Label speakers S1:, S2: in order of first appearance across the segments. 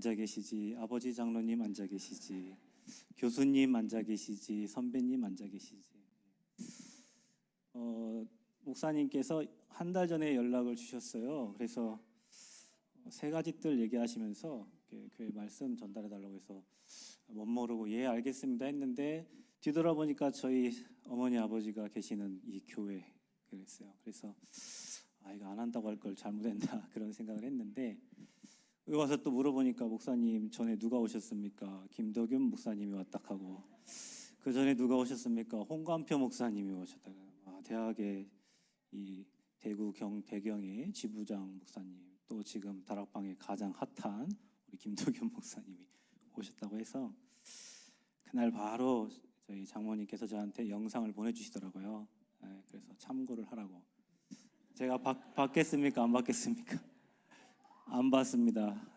S1: 앉아 계시지, 아버지 장로님 앉아 계시지, 교수님 앉아 계시지, 선배님 앉아 계시지. 목사님께서 한 달 전에 연락을 주셨어요. 그래서 세 가지 뜰 얘기하시면서 교회 말씀 전달해 달라고 해서 못 모르고 예 알겠습니다 했는데 뒤돌아보니까 저희 어머니 아버지가 계시는 이 교회 그랬어요. 그래서 이거 안 한다고 할 걸 잘못했나 그런 생각을 했는데 여기 와서 또 물어보니까 목사님 전에 누가 오셨습니까? 김덕윤 목사님이 왔다 하고 그 전에 누가 오셨습니까? 홍관표 목사님이 오셨다가 대학의 이 대구 대경의 지부장 목사님 또 지금 다락방의 가장 핫한 우리 김덕윤 목사님이 오셨다고 해서 그날 바로 저희 장모님께서 저한테 영상을 보내주시더라고요. 그래서 참고를 하라고. 제가 받겠습니까? 안 받겠습니까? 안 받습니다.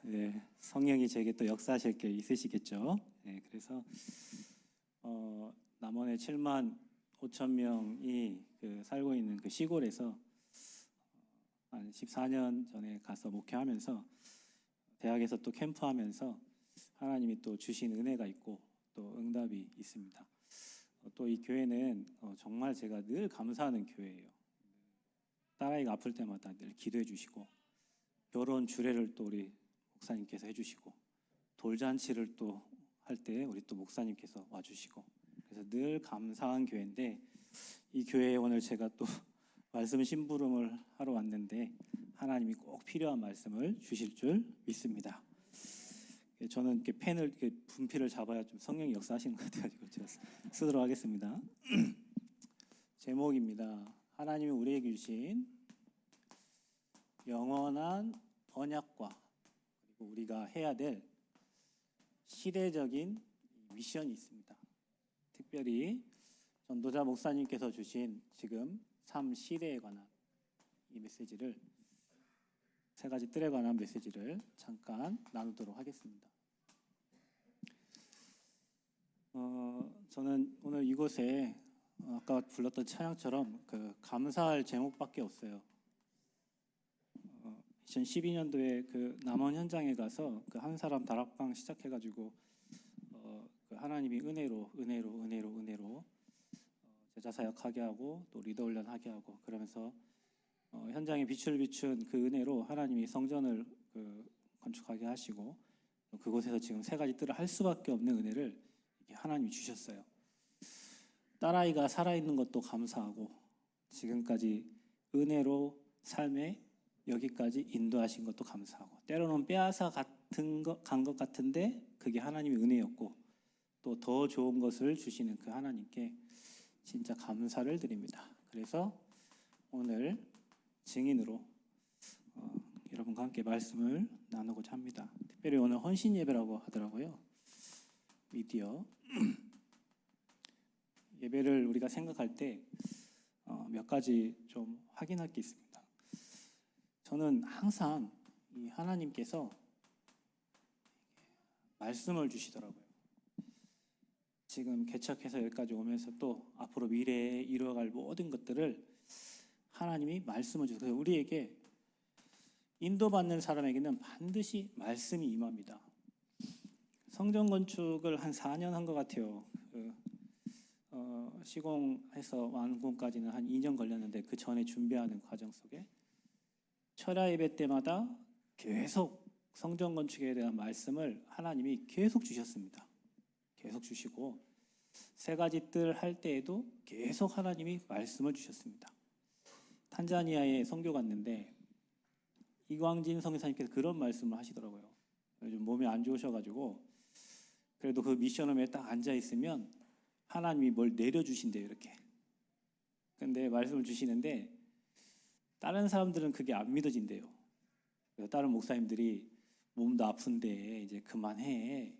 S1: 성령이 제게 또 역사하실 게 있으시겠죠. 그래서 남원의 7만 5천 명이 살고 있는 그 시골에서 한 14년 전에 가서 목회하면서 대학에서 또 캠프하면서 하나님이 또 주신 은혜가 있고 또 응답이 있습니다. 또 이 교회는 정말 제가 늘 감사하는 교회예요. 딸아이가 아플 때마다 늘 기도해 주시고 결혼 주례를 또 우리 목사님께서 해주시고 돌잔치를 또 할 때 우리 또 목사님께서 와주시고 그래서 늘 감사한 교회인데 이 교회에 오늘 제가 또 말씀 심부름을 하러 왔는데 하나님이 꼭 필요한 말씀을 주실 줄 믿습니다. 저는 이렇게 펜을 이렇게 분필을 잡아야 좀 성령이 역사하시는 것 같아가지고 제가 쓰도록 하겠습니다. 제목입니다. 하나님이 우리에게 주신 영원한 언약과 그리고 우리가 해야 될 시대적인 미션이 있습니다. 특별히 전도자 목사님께서 주신 지금 삶 시대에 관한 이 메시지를 세 가지 뜰에 관한 메시지를 잠깐 나누도록 하겠습니다. 저는 오늘 이곳에 아까 불렀던 찬양처럼 감사할 제목밖에 없어요. 2012년도에 그 남원 현장에 가서 한 사람 다락방 시작해가지고 하나님이 은혜로 제자 사역하게 하고 또 리더 훈련하게 하고 그러면서 현장에 빛을 비춘 그 은혜로 하나님이 성전을 건축하게 하시고 그곳에서 지금 세 가지 뜰을 할 수밖에 없는 은혜를 하나님이 주셨어요. 딸아이가 살아있는 것도 감사하고 지금까지 은혜로 삶에 여기까지 인도하신 것도 감사하고 때로는 빼앗아 간 것 같은데 그게 하나님의 은혜였고 또 더 좋은 것을 주시는 그 하나님께 진짜 감사를 드립니다. 그래서 오늘 증인으로 여러분과 함께 말씀을 나누고자 합니다. 특별히 오늘 헌신 예배라고 하더라고요. 미디어 예배를 우리가 생각할 때 몇 가지 좀 확인할 게 있습니다. 저는 항상 이 하나님께서 말씀을 주시더라고요. 지금 개척해서 여기까지 오면서 또 앞으로 미래에 이루어갈 모든 것들을 하나님이 말씀을 주세요. 우리에게 인도받는 사람에게는 반드시 말씀이 임합니다. 성전 건축을 한 4년 한 것 같아요. 시공해서 완공까지는 한 2년 걸렸는데 그 전에 준비하는 과정 속에 철야 예배 때마다 계속 성전 건축에 대한 말씀을 하나님이 계속 주셨습니다. 계속 주시고 세 가지 뜰 할 때에도 계속 하나님이 말씀을 주셨습니다. 탄자니아에 선교 갔는데 이광진 선교사님께서 그런 말씀을 하시더라고요. 요즘 몸이 안 좋으셔가지고 그래도 그 미션홈에 딱 앉아 있으면 하나님이 뭘 내려주신대요. 이렇게. 근데 말씀을 주시는데 다른 사람들은 그게 안 믿어진대요. 그래서 다른 목사님들이 몸도 아픈데 이제 그만해.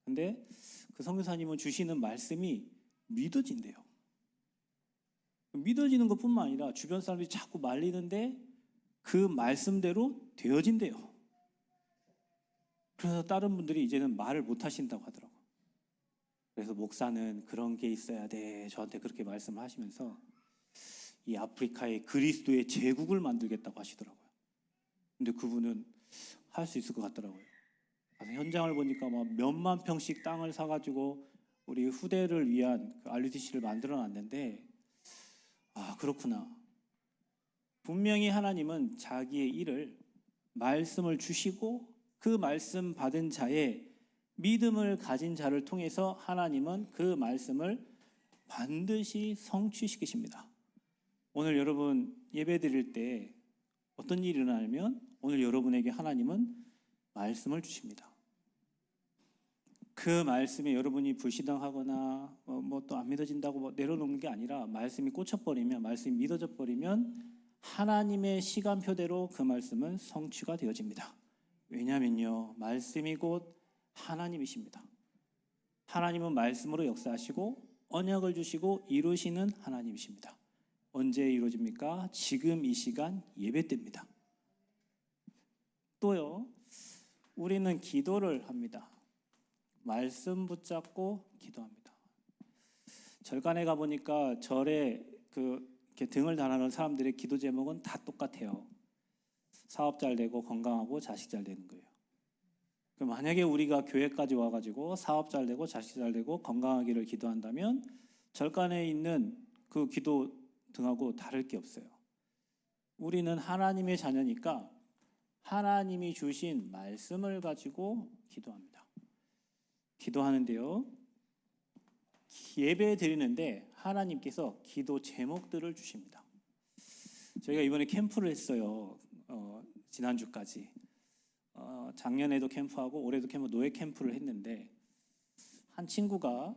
S1: 근데 그 선교사님은 주시는 말씀이 믿어진대요. 믿어지는 것뿐만 아니라 주변 사람들이 자꾸 말리는데 그 말씀대로 되어진대요. 그래서 다른 분들이 이제는 말을 못 하신다고 하더라고요. 그래서 목사는 그런 게 있어야 돼. 저한테 그렇게 말씀을 하시면서 이 아프리카에 그리스도의 제국을 만들겠다고 하시더라고요. 근데 그분은 할 수 있을 것 같더라고요. 현장을 보니까 막 몇만 평씩 땅을 사가지고 우리 후대를 위한 그 RUTC를 만들어놨는데, 그렇구나. 분명히 하나님은 자기의 일을 말씀을 주시고 그 말씀 받은 자의 믿음을 가진 자를 통해서 하나님은 그 말씀을 반드시 성취시키십니다. 오늘 여러분 예배 드릴 때 어떤 일이 일어나면 오늘 여러분에게 하나님은 말씀을 주십니다. 그 말씀에 여러분이 불신앙하거나 뭐 또 안 믿어진다고 내려놓는 게 아니라 말씀이 꽂혀버리면, 말씀이 믿어져 버리면 하나님의 시간표대로 그 말씀은 성취가 되어집니다. 왜냐하면요, 말씀이 곧 하나님이십니다. 하나님은 말씀으로 역사하시고 언약을 주시고 이루시는 하나님이십니다. 언제 이루어집니까? 지금 이 시간 예배 때입니다. 또요, 우리는 기도를 합니다. 말씀 붙잡고 기도합니다. 절간에 가보니까 절에 이렇게 등을 달아놓은 사람들의 기도 제목은 다 똑같아요. 사업 잘 되고 건강하고 자식 잘 되는 거예요. 만약에 우리가 교회까지 와가지고 사업 잘 되고 자식 잘 되고 건강하기를 기도한다면 절간에 있는 그 기도 등하고 다를 게 없어요. 우리는 하나님의 자녀니까 하나님이 주신 말씀을 가지고 기도합니다. 기도하는데요, 예배 드리는데 하나님께서 기도 제목들을 주십니다. 저희가 이번에 캠프를 했어요. 지난주까지. 작년에도 캠프하고 올해도 캠프, 노예 캠프를 했는데 한 친구가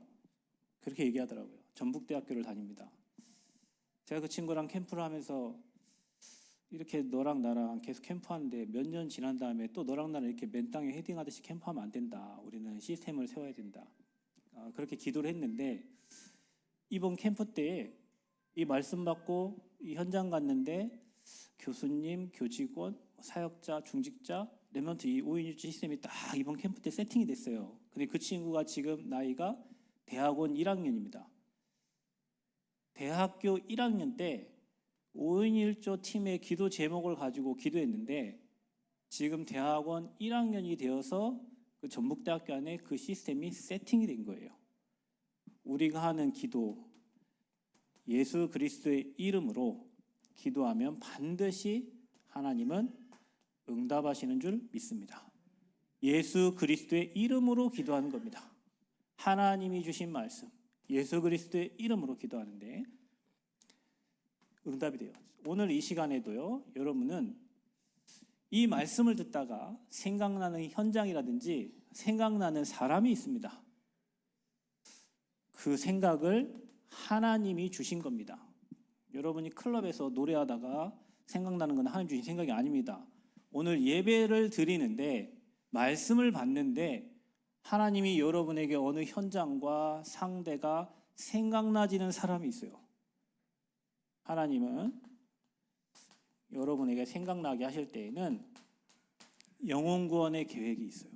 S1: 그렇게 얘기하더라고요. 전북대학교를 다닙니다. 제가 그 친구랑 캠프를 하면서 이렇게 너랑 나랑 계속 캠프하는데 몇 년 지난 다음에 또 너랑 나랑 이렇게 맨 땅에 헤딩하듯이 캠프하면 안 된다. 우리는 시스템을 세워야 된다. 그렇게 기도를 했는데 이번 캠프 때에 이 말씀 받고 이 현장 갔는데 교수님, 교직원, 사역자, 중직자, 렘넌트 이 5인 유치 시스템이 딱 이번 캠프 때 세팅이 됐어요. 근데 그 친구가 지금 나이가 대학원 1학년입니다. 대학교 1학년 때 5인 1조 팀의 기도 제목을 가지고 기도했는데 지금 대학원 1학년이 되어서 그 전북대학교 안에 그 시스템이 세팅이 된 거예요. 우리가 하는 기도, 예수 그리스도의 이름으로 기도하면 반드시 하나님은 응답하시는 줄 믿습니다. 예수 그리스도의 이름으로 기도하는 겁니다. 하나님이 주신 말씀, 예수 그리스도의 이름으로 기도하는데 응답이 돼요. 오늘 이 시간에도요, 여러분은 이 말씀을 듣다가 생각나는 현장이라든지 생각나는 사람이 있습니다. 그 생각을 하나님이 주신 겁니다. 여러분이 클럽에서 노래하다가 생각나는 건 하나님 주신 생각이 아닙니다. 오늘 예배를 드리는데 말씀을 받는데 하나님이 여러분에게 어느 현장과 상대가 생각나지는 사람이 있어요. 하나님은 여러분에게 생각나게 하실 때에는 영혼 구원의 계획이 있어요.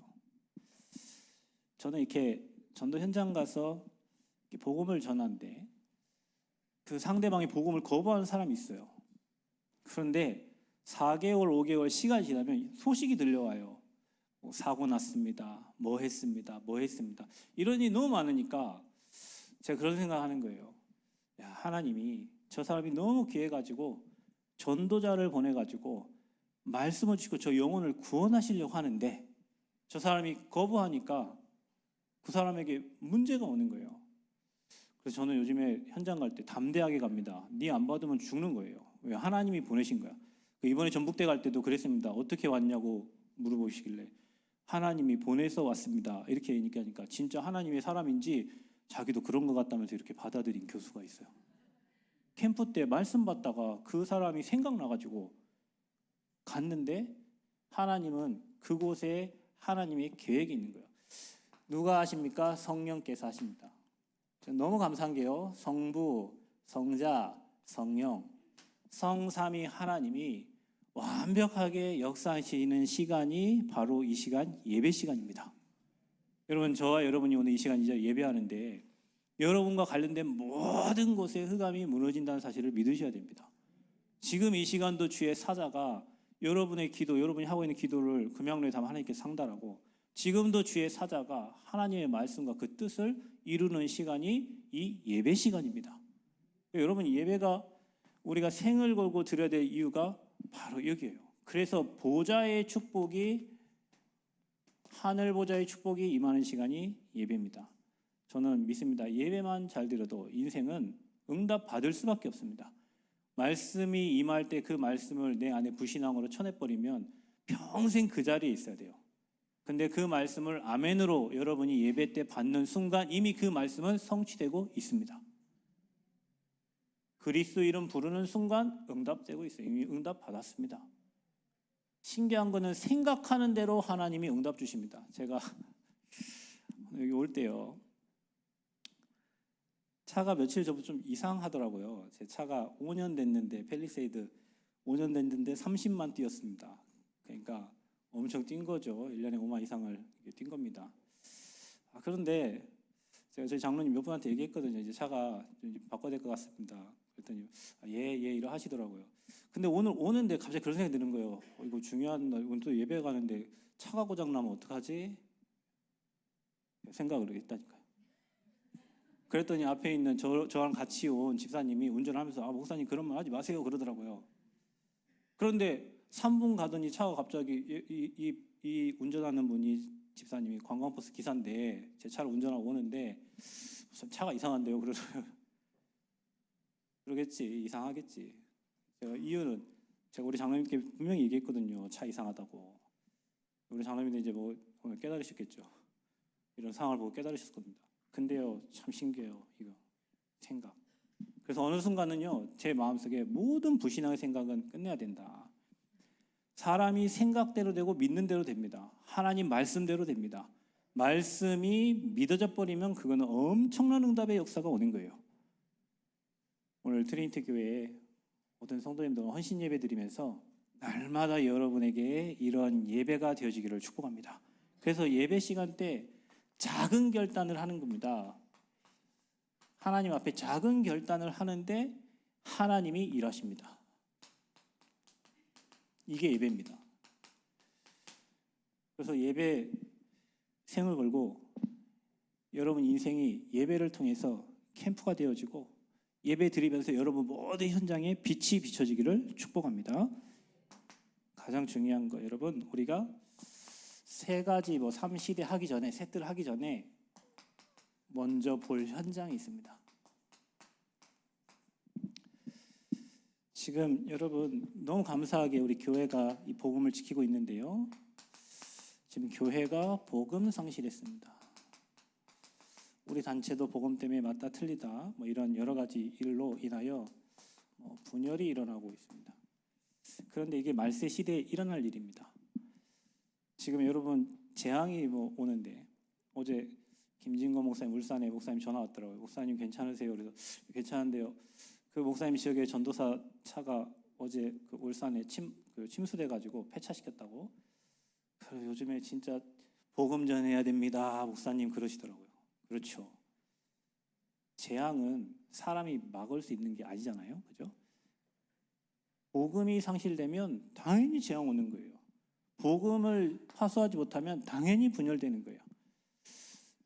S1: 저는 이렇게 전도 현장 가서 이렇게 복음을 전하는데 그 상대방이 복음을 거부하는 사람이 있어요. 그런데 4개월, 5개월 시간이 지나면 소식이 들려와요. 사고 났습니다. 뭐 했습니다. 이런 일이 너무 많으니까 제가 그런 생각하는 거예요. 야, 하나님이 저 사람이 너무 귀해가지고 전도자를 보내가지고 말씀을 주시고 저 영혼을 구원하시려고 하는데 저 사람이 거부하니까 그 사람에게 문제가 오는 거예요. 그래서 저는 요즘에 현장 갈 때 담대하게 갑니다. 네 안 받으면 죽는 거예요. 왜? 하나님이 보내신 거야. 이번에 전북대 갈 때도 그랬습니다. 어떻게 왔냐고 물어보시길래 하나님이 보내서 왔습니다. 이렇게 얘기하니까 진짜 하나님의 사람인지 자기도 그런 것 같다면서 이렇게 받아들인 교수가 있어요. 캠프 때 말씀 받다가 그 사람이 생각나가지고 갔는데 하나님은 그곳에 하나님의 계획이 있는 거예요. 누가 하십니까? 성령께서 하십니다. 너무 감사한 게요. 성부, 성자, 성령, 성삼위 하나님이 완벽하게 역사하시는 시간이 바로 이 시간 예배 시간입니다. 여러분, 저와 여러분이 오늘 이 시간 이제 예배하는데 여러분과 관련된 모든 곳에 흑암이 무너진다는 사실을 믿으셔야 됩니다. 지금 이 시간도 주의 사자가 여러분의 기도, 여러분이 하고 있는 기도를 금양로에 담아 하나님께 상달하고 지금도 주의 사자가 하나님의 말씀과 그 뜻을 이루는 시간이 이 예배 시간입니다. 여러분, 예배가 우리가 생을 걸고 드려야 될 이유가 바로 여기에요. 그래서 보좌의 축복이, 하늘 보좌의 축복이 임하는 시간이 예배입니다. 저는 믿습니다. 예배만 잘 드려도 인생은 응답 받을 수밖에 없습니다. 말씀이 임할 때 그 말씀을 내 안에 불신앙으로 쳐내버리면 평생 그 자리에 있어야 돼요. 근데 그 말씀을 아멘으로 여러분이 예배 때 받는 순간 이미 그 말씀은 성취되고 있습니다. 그리스도 이름 부르는 순간 응답되고 있어요. 이미 응답 받았습니다. 신기한 거는 생각하는 대로 하나님이 응답 주십니다. 제가 여기 올 때요, 차가 며칠 전부터 좀 이상하더라고요. 제 차가 5년 됐는데, 팰리세이드 5년 됐는데 30만 뛰었습니다. 그러니까 엄청 뛴 거죠. 1년에 5만 이상을 뛴 겁니다. 그런데 제가 저희 장로님 몇 분한테 얘기했거든요. 이제 차가 좀 바꿔야 될 것 같습니다. 그랬더니 예 이러 하시더라고요. 근데 오늘 오는데 갑자기 그런 생각이 드는 거예요. 이거 중요한 날, 오늘 또 예배 가는데 차가 고장 나면 어떡하지? 생각을 했다니까요. 그랬더니 앞에 있는 저랑 같이 온 집사님이 운전하면서 목사님 그런 말 하지 마세요 그러더라고요. 그런데 3분 가더니 차가 갑자기 이 운전하는 분이, 집사님이 관광버스 기사인데 제 차를 운전하고 오는데 무슨 차가 이상한데요 그러더라고요. 그러겠지, 이상하겠지. 이유는 제가 우리 장로님께 분명히 얘기했거든요. 차 이상하다고. 우리 장로님도 이제 뭐 오늘 깨달으셨겠죠. 이런 상황을 보고 깨달으셨을 겁니다. 근데요, 참 신기해요. 이거 생각. 그래서 어느 순간은요, 제 마음속에 모든 불신앙의 생각은 끝내야 된다. 사람이 생각대로 되고 믿는 대로 됩니다. 하나님 말씀대로 됩니다. 말씀이 믿어져 버리면 그거는 엄청난 응답의 역사가 오는 거예요. 오늘 트리니티 교회에 모든 성도님들 헌신 예배 드리면서 날마다 여러분에게 이런 예배가 되어지기를 축복합니다. 그래서 예배 시간 때 작은 결단을 하는 겁니다. 하나님 앞에 작은 결단을 하는데 하나님이 일하십니다. 이게 예배입니다. 그래서 예배 생을 걸고 여러분 인생이 예배를 통해서 캠프가 되어지고 예배 드리면서 여러분 모든 현장에 빛이 비춰지기를 축복합니다. 가장 중요한 거, 여러분, 우리가 세 가지 3시대 하기 전에, 셋들 하기 전에 먼저 볼 현장이 있습니다. 지금 여러분 너무 감사하게 우리 교회가 이 복음을 지키고 있는데요. 지금 교회가 복음 상실했습니다. 우리 단체도 복음 때문에 맞다 틀리다 이런 여러 가지 일로 인하여 분열이 일어나고 있습니다. 그런데 이게 말세 시대에 일어날 일입니다. 지금 여러분 재앙이 오는데, 어제 김진건 목사님, 울산에 목사님 전화 왔더라고요. 목사님 괜찮으세요? 그래서 괜찮은데요. 그 목사님 지역에 전도사 차가 어제 그 울산에 침수돼가지고 폐차시켰다고. 그래서 요즘에 진짜 복음 전해야 됩니다, 목사님 그러시더라고요. 그렇죠. 재앙은 사람이 막을 수 있는 게 아니잖아요, 그죠? 복음이 상실되면 당연히 재앙 오는 거예요. 복음을 파수하지 못하면 당연히 분열되는 거예요.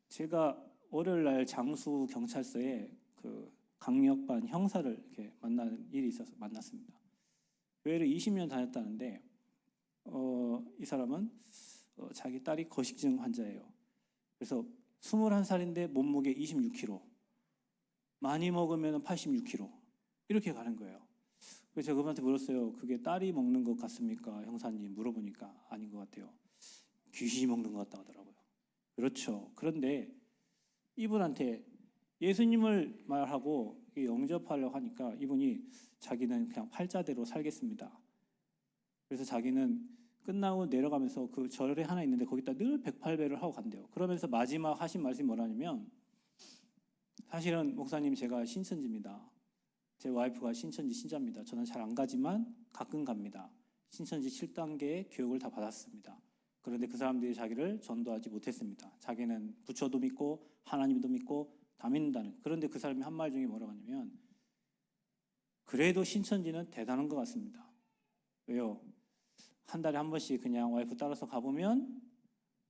S1: 제가 월요일 날 장수 경찰서에 그 강력반 형사를 이렇게 만나는 일이 있어서 만났습니다. 교회를 20년 다녔다는데 이 사람은 자기 딸이 거식증 환자예요. 그래서 21살인데 몸무게 26kg, 많이 먹으면 86kg 이렇게 가는 거예요. 그래서 제가 그분한테 물었어요. 그게 딸이 먹는 것 같습니까, 형사님? 물어보니까 아닌 것 같아요. 귀신이 먹는 것 같다 하더라고요. 그렇죠. 그런데 이분한테 예수님을 말하고 영접하려고 하니까 이분이 자기는 그냥 팔자대로 살겠습니다. 그래서 자기는 끝나고 내려가면서 그 절에 하나 있는데 거기다 늘 108배를 하고 간대요. 그러면서 마지막 하신 말씀이 뭐라냐면, 사실은 목사님 제가 신천지입니다. 제 와이프가 신천지 신자입니다. 저는 잘 안 가지만 가끔 갑니다. 신천지 7단계 교육을 다 받았습니다. 그런데 그 사람들이 자기를 전도하지 못했습니다. 자기는 부처도 믿고 하나님도 믿고 다 믿는다는. 그런데 그 사람이 한 말 중에 뭐라고 하냐면, 그래도 신천지는 대단한 것 같습니다. 왜요? 한 달에 한 번씩 그냥 와이프 따라서 가보면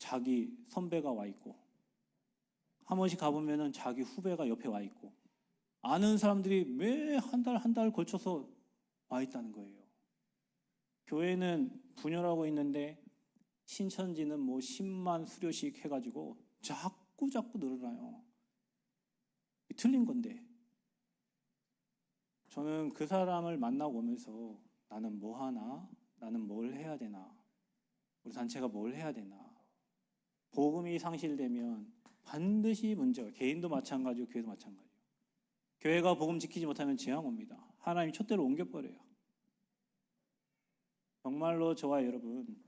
S1: 자기 선배가 와 있고, 한 번씩 가보면은 자기 후배가 옆에 와 있고, 아는 사람들이 매 한 달 걸쳐서 와 있다는 거예요. 교회는 분열하고 있는데 신천지는 뭐 10만 수료식 해가지고 자꾸 늘어나요. 틀린 건데. 저는 그 사람을 만나고 오면서 나는 뭐 하나? 나는 뭘 해야 되나? 우리 단체가 뭘 해야 되나? 복음이 상실되면 반드시 문제가, 개인도 마찬가지고 교회도 마찬가지고. 교회가 복음 지키지 못하면 재앙 옵니다. 하나님이 촛대로 옮겨버려요. 정말로 저와 여러분,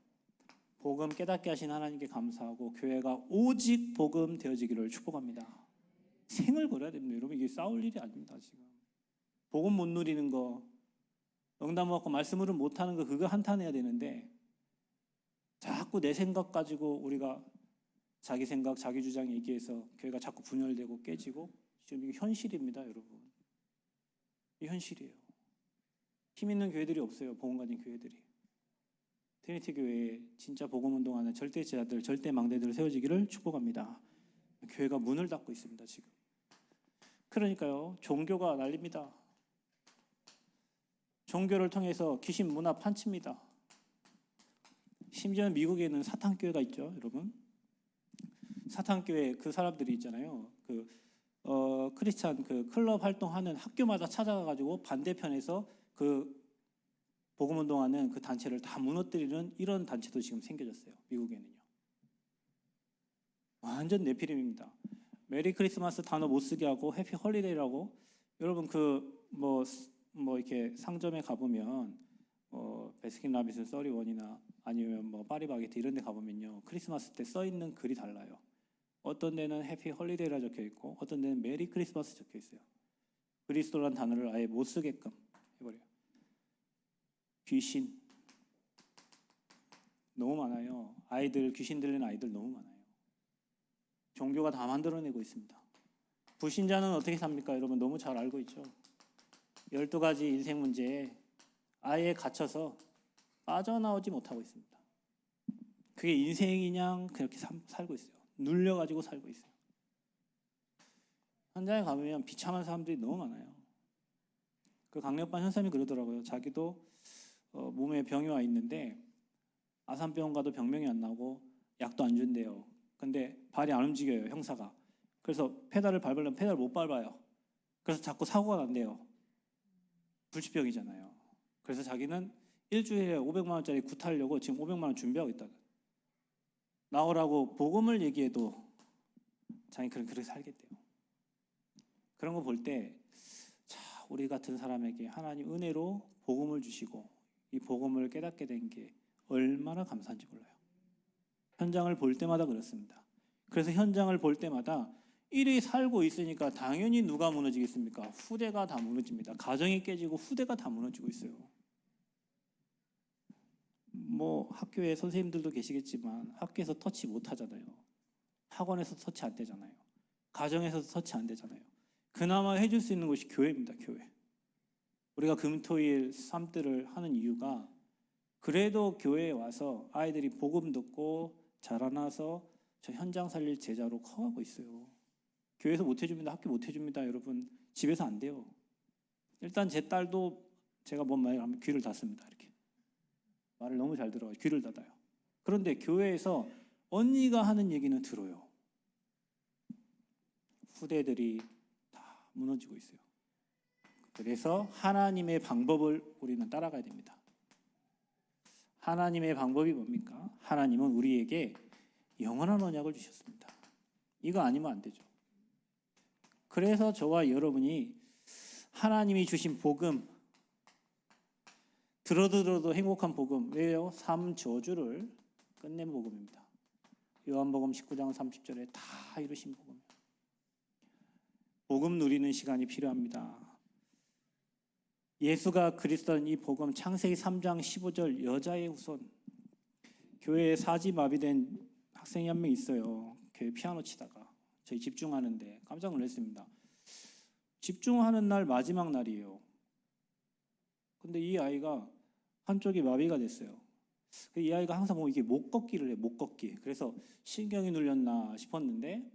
S1: 복음 깨닫게 하신 하나님께 감사하고 교회가 오직 복음 되어지기를 축복합니다. 생을 걸어야 됩니다. 여러분, 이게 싸울 일이 아닙니다. 지금 복음 못 누리는 거, 응답 받고 말씀을 못하는 거, 그거 한탄해야 되는데 자꾸 내 생각 가지고 우리가 자기 생각, 자기 주장 얘기해서 교회가 자꾸 분열되고 깨지고, 지금 이게 현실입니다. 여러분, 이 현실이에요. 힘 있는 교회들이 없어요. 복음 가진 교회들이. 트리니티 교회에 진짜 복음 운동하는 절대 제자들, 절대 망대들 세워지기를 축복합니다. 교회가 문을 닫고 있습니다. 지금. 그러니까요, 종교가 난립니다. 종교를 통해서 귀신 문화 판칩니다. 심지어는 미국에는 사탄교회가 있죠, 여러분. 사탄교회 그 사람들이 있잖아요. 크리스찬 그 클럽 활동하는 학교마다 찾아가가지고 반대편에서 그 복음 운동하는 그 단체를 다 무너뜨리는 이런 단체도 지금 생겨졌어요. 미국에는요. 완전 네피림입니다. 메리 크리스마스 단어 못 쓰게 하고 해피 홀리데이라고. 여러분 뭐 이렇게 상점에 가보면 베스킨 라빈스 31이나 아니면 뭐 파리바게트 이런 데 가보면요, 크리스마스 때 써 있는 글이 달라요. 어떤 데는 해피 홀리데이라 적혀 있고 어떤 데는 메리 크리스마스 적혀 있어요. 그리스도란 단어를 아예 못 쓰게끔 해버려요. 귀신 너무 많아요. 아이들, 귀신 들리는 아이들 너무 많아요. 종교가 다 만들어내고 있습니다. 불신자는 어떻게 삽니까? 여러분 너무 잘 알고 있죠. 12가지 인생 문제에 아예 갇혀서 빠져나오지 못하고 있습니다. 그게 인생이냥 그렇게 살고 있어요. 눌려가지고 살고 있어요. 현장에 가면 비참한 사람들이 너무 많아요. 그 강력반 현사님이 그러더라고요. 자기도 몸에 병이 와 있는데 아산병원 가도 병명이 안 나고 약도 안 준대요. 근데 발이 안 움직여요, 형사가. 그래서 페달을 밟으려면 페달을 못 밟아요. 그래서 자꾸 사고가 난대요. 불치병이잖아요. 그래서 자기는 일주일에 500만 원짜리 굿하려고 지금 500만 원 준비하고 있다. 나오라고 복음을 얘기해도 자기 그렇게 살겠대요. 그런 거 볼 때, 자, 우리 같은 사람에게 하나님 은혜로 복음을 주시고 이 복음을 깨닫게 된 게 얼마나 감사한지 몰라요. 현장을 볼 때마다 그렇습니다. 그래서 현장을 볼 때마다 일이 살고 있으니까 당연히 누가 무너지겠습니까? 후대가 다 무너집니다. 가정이 깨지고 후대가 다 무너지고 있어요. 뭐 학교에 선생님들도 계시겠지만 학교에서 터치 못 하잖아요. 학원에서 터치 안 되잖아요. 가정에서도 터치 안 되잖아요. 그나마 해줄 수 있는 곳이 교회입니다. 교회. 우리가 금토일 삶들을 하는 이유가 그래도 교회에 와서 아이들이 복음 듣고 자라나서 저 현장 살릴 제자로 커가고 있어요. 교회에서 못 해줍니다. 학교 못 해줍니다. 여러분 집에서 안 돼요. 일단 제 딸도 제가 뭔 말을 하면 귀를 닫습니다. 이렇게 말을 너무 잘 들어요. 귀를 닫아요. 그런데 교회에서 언니가 하는 얘기는 들어요. 후대들이 다 무너지고 있어요. 그래서 하나님의 방법을 우리는 따라가야 됩니다. 하나님의 방법이 뭡니까? 하나님은 우리에게 영원한 언약을 주셨습니다. 이거 아니면 안 되죠. 그래서 저와 여러분이 하나님이 주신 복음, 들어도 행복한 복음, 왜요? 삶 저주를 끝낸 복음입니다. 요한복음 19장 30절에 다 이루신 복음. 복음 누리는 시간이 필요합니다. 예수가 그리스도는 이 복음, 창세기 3장 15절 여자의 후손. 교회에 사지마비된 학생이 한 명 있어요. 교회 피아노 치다가 저희 집중하는데 깜짝 놀랐습니다. 집중하는 날 마지막 날이에요. 근데 이 아이가 한쪽이 마비가 됐어요. 이 아이가 항상 보면 이게 못 걷기를 해, 못 걷기. 그래서 신경이 눌렸나 싶었는데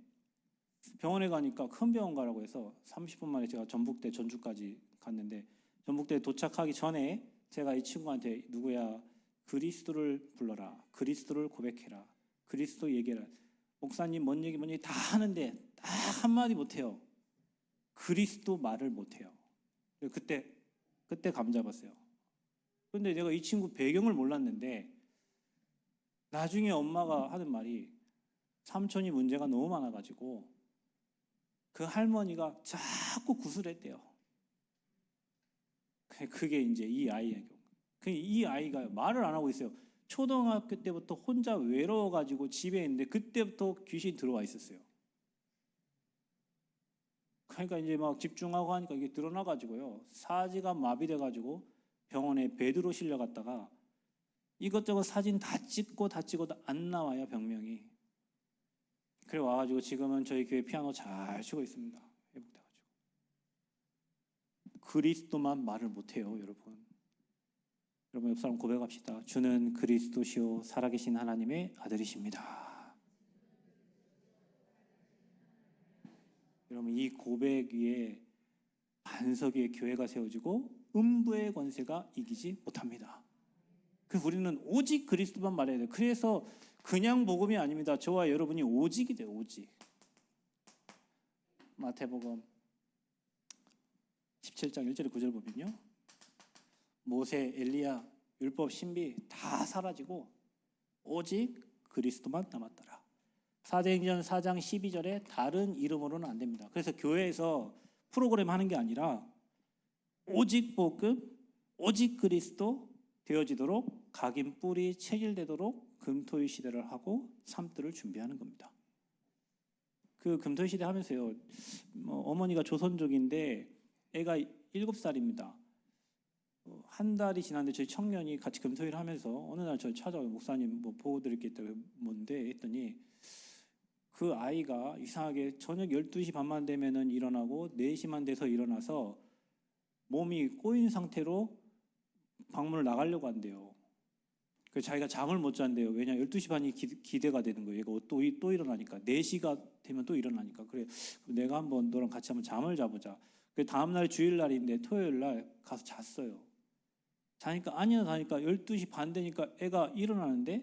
S1: 병원에 가니까 큰 병원 가라고 해서 30분 만에 제가 전북대 전주까지 갔는데 전북대 도착하기 전에 제가 이 친구한테 누구야 그리스도를 불러라, 그리스도를 고백해라, 그리스도 얘기해라. 목사님 뭔 얘기 다 하는데 딱 한마디 못해요. 그리스도 말을 못해요. 그때 감 잡았어요. 근데 내가 이 친구 배경을 몰랐는데 나중에 엄마가 하는 말이 삼촌이 문제가 너무 많아가지고 그 할머니가 자꾸 구슬했대요. 그게 이제 이 아이의 경우. 이 아이가 말을 안 하고 있어요. 초등학교 때부터 혼자 외로워가지고 집에 있는데 그때부터 귀신 들어와 있었어요. 그러니까 이제 막 집중하고 하니까 이게 드러나가지고요. 사지가 마비돼가지고 병원에 베드로 실려갔다가 이것저것 사진 다 찍고도 안 나와요, 병명이. 그래 와가지고 지금은 저희 교회 피아노 잘 치고 있습니다. 회복돼가지고. 그리스도만 말을 못해요, 여러분. 여러분 옆 사람 고백합시다. 주는 그리스도시요 살아계신 하나님의 아들이십니다. 여러분 이 고백 위에 반석 위에 교회가 세워지고 음부의 권세가 이기지 못합니다. 우리는 오직 그리스도만 말해야 돼요. 그래서 그냥 복음이 아닙니다. 저와 여러분이 오직이 돼요. 오직. 마태복음 17장 1절에 9절 보면요. 모세, 엘리야, 율법, 신비 다 사라지고 오직 그리스도만 남았더라. 사도행전 4장 12절에 다른 이름으로는 안 됩니다. 그래서 교회에서 프로그램 하는 게 아니라 오직 복음, 오직 그리스도 되어지도록 각인 뿔이 체질되도록 금토일 시대를 하고 삶들을 준비하는 겁니다. 그 금토일 시대 하면서요. 어머니가 조선족인데 애가 7살입니다. 한 달이 지났는데 저희 청년이 같이 금토일 하면서 어느 날 저를 찾아와요. 목사님 뭐 보고 드릴 게 있다고 뭔데 했더니 그 아이가 이상하게 저녁 12시 반만 되면은 일어나고 4시만 돼서 일어나서 몸이 꼬인 상태로 방문을 나가려고 한대요. 그래서 자기가 잠을 못 잔대요. 왜냐 12시 반이 기대가 되는 거예요. 얘가 또 일어나니까 4시가 되면 또 일어나니까 그래 내가 한번 너랑 같이 한번 잠을 자보자. 그 다음 날 주일날인데 토요일 날 가서 잤어요. 자니까 아니야 자니까 12시 반 되니까 애가 일어나는데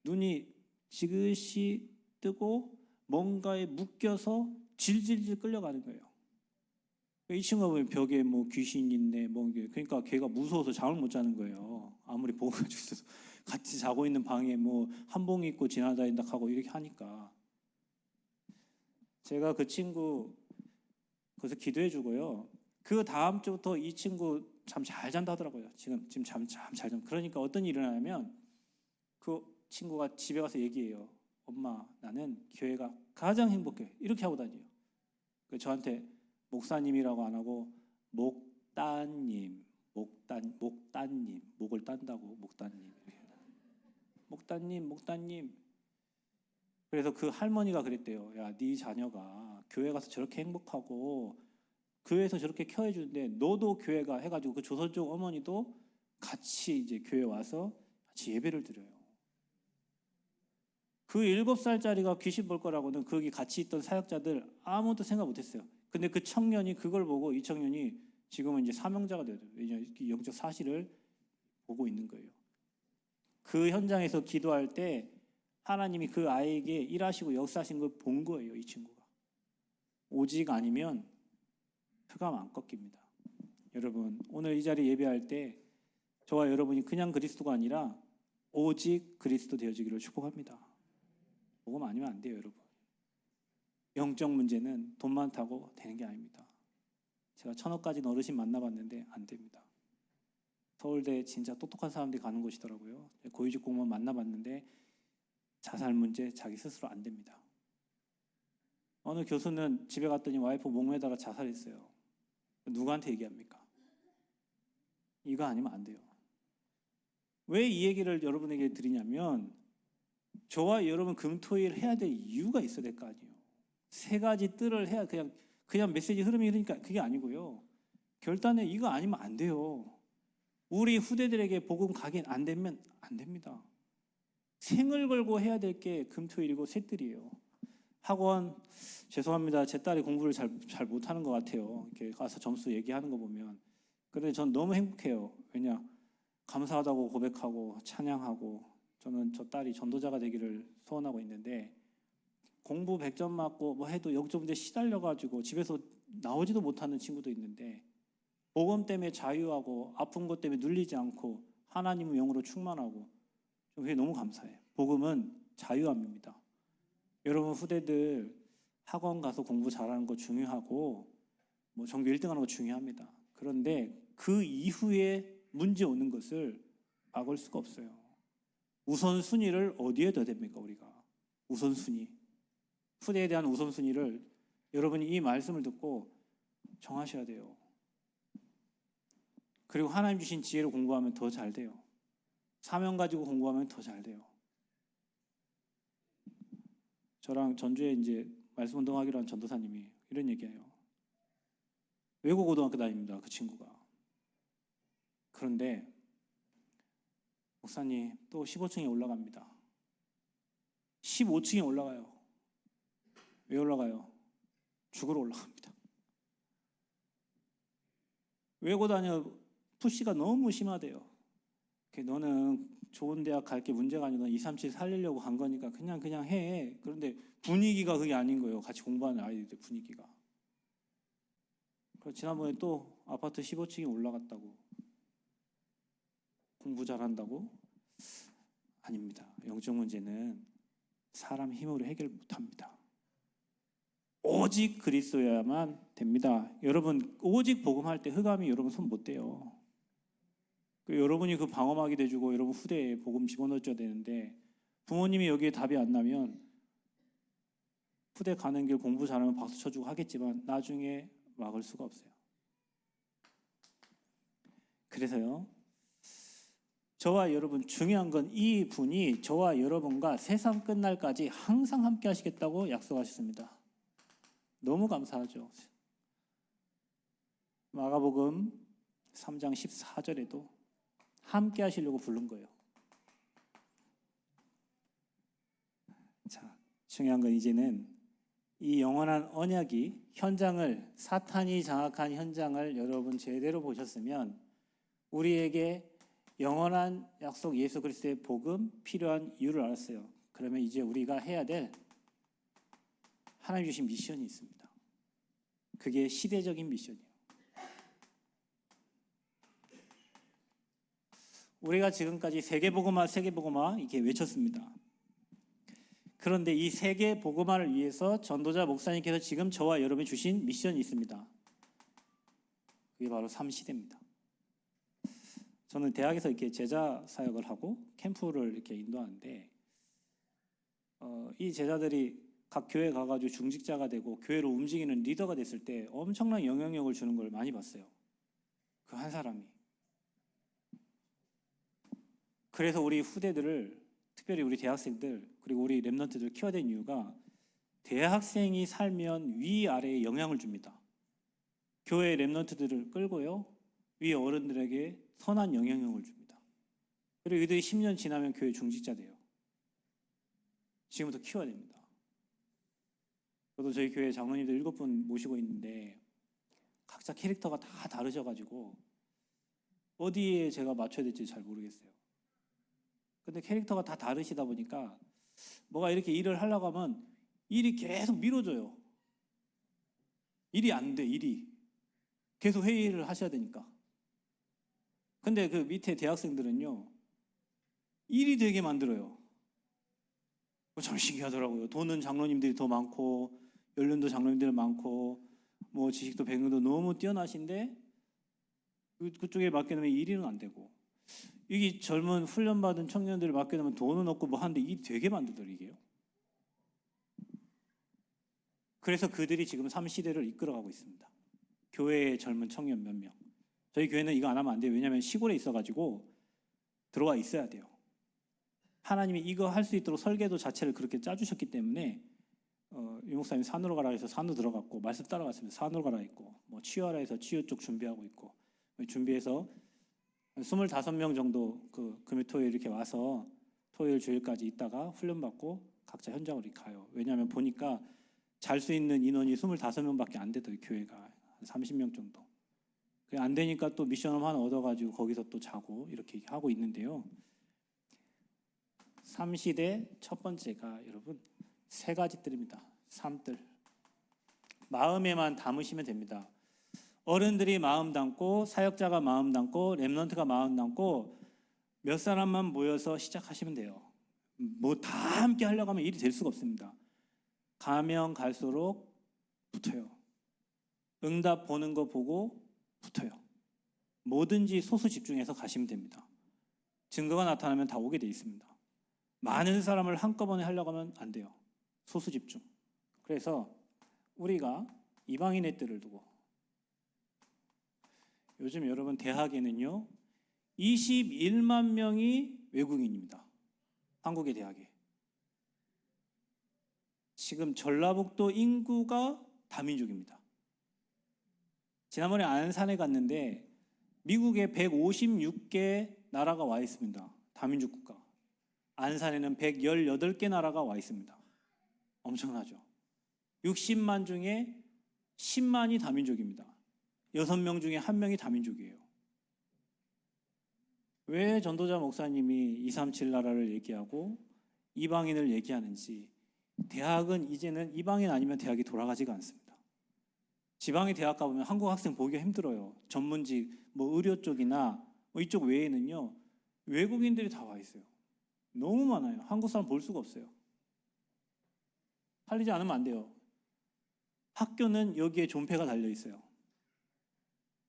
S1: 눈이 지그시 뜨고 뭔가에 묶여서 질질질 끌려가는 거예요. 이 친구가 보면 벽에 뭐 귀신 있네 그러니까 걔가 무서워서 잠을 못 자는 거예요. 아무리 보호가 있어서 같이 자고 있는 방에 뭐 한복 입고 지나다닌다 하고 이렇게 하니까 제가 그 친구 거기서 기도해 주고요. 그 다음 주부터 이 친구 잠 잘 잔다 하더라고요. 지금 잠 잘 잔. 그러니까 어떤 일이 일어나면 그 친구가 집에 가서 얘기해요. 엄마 나는 교회가 가장 행복해. 이렇게 하고 다녀요. 저한테 목사님이라고 안 하고 목단님, 목을 딴다고 목단님. 그래서 그 할머니가 그랬대요. 야, 네 자녀가 교회 가서 저렇게 행복하고 교회에서 저렇게 케어해 주는데 너도 교회가 해가지고 그 조선족 어머니도 같이 이제 교회 와서 같이 예배를 드려요. 그 7살짜리가 귀신 볼 거라고는 거기 같이 있던 사역자들 아무도 생각 못했어요. 근데 그 청년이 그걸 보고 이 청년이 지금은 이제 사명자가 돼요. 왜냐하면 영적 사실을 보고 있는 거예요. 그 현장에서 기도할 때 하나님이 그 아이에게 일하시고 역사하신 걸 본 거예요. 이 친구가. 오직 아니면 흑암 안 꺾입니다. 여러분 오늘 이 자리 예배할 때 저와 여러분이 그냥 그리스도가 아니라 오직 그리스도 되어지기를 축복합니다. 복음 아니면 안 돼요, 여러분. 영적 문제는 돈 많다고 되는 게 아닙니다. 제가 1000억 가진 어르신 만나봤는데 안 됩니다. 서울대 진짜 똑똑한 사람들이 가는 곳이더라고요. 고위직 공무원 만나봤는데 자살 문제 자기 스스로 안 됩니다. 어느 교수는 집에 갔더니 와이프 목매다가 자살했어요. 누구한테 얘기합니까? 이거 아니면 안 돼요. 왜 이 얘기를 여러분에게 드리냐면 저와 여러분 금토일 해야 될 이유가 있어야 될 거 아니에요. 3가지 뜰을 해야 그냥 메시지 흐름이 흐르니까 그게 아니고요. 결단에 이거 아니면 안 돼요. 우리 후대들에게 복음 가긴 안 되면 안 안 됩니다. 생을 걸고 해야 될 게 금토일이고 셋들이에요. 학원 죄송합니다. 제 딸이 공부를 잘 못하는 것 같아요. 이렇게 가서 점수 얘기하는 거 보면. 그런데 전 너무 행복해요. 왜냐? 감사하다고 고백하고 찬양하고 저는 저 딸이 전도자가 되기를 소원하고 있는데 공부 100점 맞고 뭐 해도 0점대 시달려가지고 집에서 나오지도 못하는 친구도 있는데 복음 때문에 자유하고 아픈 것 때문에 눌리지 않고 하나님의 영으로 충만하고 그게 너무 감사해요. 복음은 자유함입니다. 여러분 후대들 학원 가서 공부 잘하는 거 중요하고 뭐 전교 1등 하는 거 중요합니다. 그런데 그 이후에 문제 오는 것을 막을 수가 없어요. 우선순위를 어디에 둬야 됩니까 우리가? 우선순위. 후대에 대한 우선순위를 여러분이 이 말씀을 듣고 정하셔야 돼요. 그리고 하나님 주신 지혜로 공부하면 더 잘 돼요. 사명 가지고 공부하면 더 잘 돼요. 저랑 전주에 이제 말씀 운동하기로 한 전도사님이 이런 얘기해요. 외국 고등학교 다닙니다. 그 친구가. 그런데 목사님 또 15층에 올라갑니다. 15층에 올라가요. 왜 올라가요? 죽으러 올라갑니다. 외고 다녀 푸시가 너무 심하대요. 너는 좋은 대학 갈 게 문제가 아니고 2, 3, 7 살리려고 간 거니까 그냥 해. 그런데 분위기가 그게 아닌 거예요. 같이 공부하는 아이들 분위기가. 그래서 지난번에 또 아파트 15층에 올라갔다고. 공부 잘한다고? 아닙니다. 영적 문제는 사람 힘으로 해결 못합니다. 오직 그리스도여야만 됩니다. 여러분 오직 복음할 때 흑암이 여러분 손 못 대요. 여러분이 그 방어막이 돼주고 여러분 후대에 복음 집어넣어줘야 되는데 부모님이 여기에 답이 안 나면 후대 가는 길 공부 잘하면 박수 쳐주고 하겠지만 나중에 막을 수가 없어요. 그래서요 저와 여러분 중요한 건 이 분이 저와 여러분과 세상 끝날까지 항상 함께 하시겠다고 약속하셨습니다. 너무 감사하죠. 마가복음 3장 14절에도 함께 하시려고 부른 거예요. 자, 중요한 건 이제는 이 영원한 언약이 현장을 사탄이 장악한 현장을 여러분 제대로 보셨으면 우리에게 영원한 약속 예수 그리스도의 복음 필요한 이유를 알았어요. 그러면 이제 우리가 해야 될 하나님 주신 미션이 있습니다. 그게 시대적인 미션이에요. 우리가 지금까지 세계복음화 이렇게 외쳤습니다. 그런데 이 세계복음화를 위해서 전도자 목사님께서 지금 저와 여러분이 주신 미션이 있습니다. 그게 바로 3시대입니다. 저는 대학에서 이렇게 제자 사역을 하고 캠프를 이렇게 인도하는데 이 제자들이 각 교회 가가지고 중직자가 되고 교회로 움직이는 리더가 됐을 때 엄청난 영향력을 주는 걸 많이 봤어요. 그 한 사람이. 그래서 우리 후대들을 특별히 우리 대학생들 그리고 우리 랩런트들 키워야 되는 이유가 대학생이 살면 위아래에 영향을 줍니다. 교회 랩런트들을 끌고요. 위 어른들에게 선한 영향력을 줍니다. 그리고 이들이 10년 지나면 교회 중직자 돼요. 지금부터 키워야 됩니다. 저도 저희 교회 장로님들 7분 모시고 있는데 각자 캐릭터가 다 다르셔가지고 어디에 제가 맞춰야 될지 잘 모르겠어요. 근데 캐릭터가 다 다르시다 보니까 뭐가 이렇게 일을 하려고 하면 일이 계속 미뤄져요. 일이 안 돼, 일이. 계속 회의를 하셔야 되니까. 근데 그 밑에 대학생들은요, 일이 되게 만들어요. 참 신기하더라고요. 돈은 장로님들이 더 많고, 연륜도 장로님들이 많고, 뭐 지식도 배경도 너무 뛰어나신데, 그쪽에 맡겨놓으면 일은 안 되고. 이게 젊은 훈련받은 청년들을 맡겨놓으면 돈은 없고 뭐 하는데 일이 되게 만들더라고요, 이게요. 그래서 그들이 지금 3시대를 이끌어가고 있습니다. 교회의 젊은 청년 몇 명. 저희 교회는 이거 안 하면 안 돼요. 왜냐하면 시골에 있어가지고 들어와 있어야 돼요. 하나님이 이거 할 수 있도록 설계도 자체를 그렇게 짜주셨기 때문에 유 목사님 산으로 가라 해서 산으로 들어갔고 말씀 따라갔습니다. 산으로 가라 했고 뭐 치유하라 해서 치유 쪽 준비하고 있고 준비해서 25명 정도 그 금요 토요일 이렇게 와서 토요일 주일까지 있다가 훈련받고 각자 현장으로 이렇게 가요. 왜냐하면 보니까 잘 수 있는 인원이 25명밖에 안 되더라고요. 교회가 한 30명 정도. 안 되니까 또 미션을 하나 얻어가지고 거기서 또 자고 이렇게 하고 있는데요. 삼시대 첫 번째가 여러분 세 가지들입니다. 삶들. 마음에만 담으시면 됩니다. 어른들이 마음 담고 사역자가 마음 담고 렘넌트가 마음 담고 몇 사람만 모여서 시작하시면 돼요. 뭐 다 함께 하려고 하면 일이 될 수가 없습니다. 가면 갈수록 붙어요. 응답 보는 거 보고 붙어요. 뭐든지 소수 집중해서 가시면 됩니다. 증거가 나타나면 다 오게 돼 있습니다. 많은 사람을 한꺼번에 하려고 하면 안 돼요. 소수 집중. 그래서 우리가 이방인의 뜰을 두고 요즘 여러분 대학에는요 21만 명이 외국인입니다. 한국의 대학에. 지금 전라북도 인구가 다민족입니다. 지난번에 안산에 갔는데 미국에 156개 나라가 와 있습니다. 다민족 국가. 안산에는 118개 나라가 와 있습니다. 엄청나죠? 60만 중에 10만이 다민족입니다. 6명 중에 1명이 다민족이에요. 왜 전도자 목사님이 237 나라를 얘기하고 이방인을 얘기하는지, 대학은 이제는 이방인 아니면 대학이 돌아가지가 않습니다. 지방의 대학 가보면 한국 학생 보기가 힘들어요. 전문직, 뭐 의료 쪽이나 뭐 이쪽 외에는요 외국인들이 다 와 있어요. 너무 많아요. 한국 사람 볼 수가 없어요. 팔리지 않으면 안 돼요. 학교는 여기에 존폐가 달려 있어요.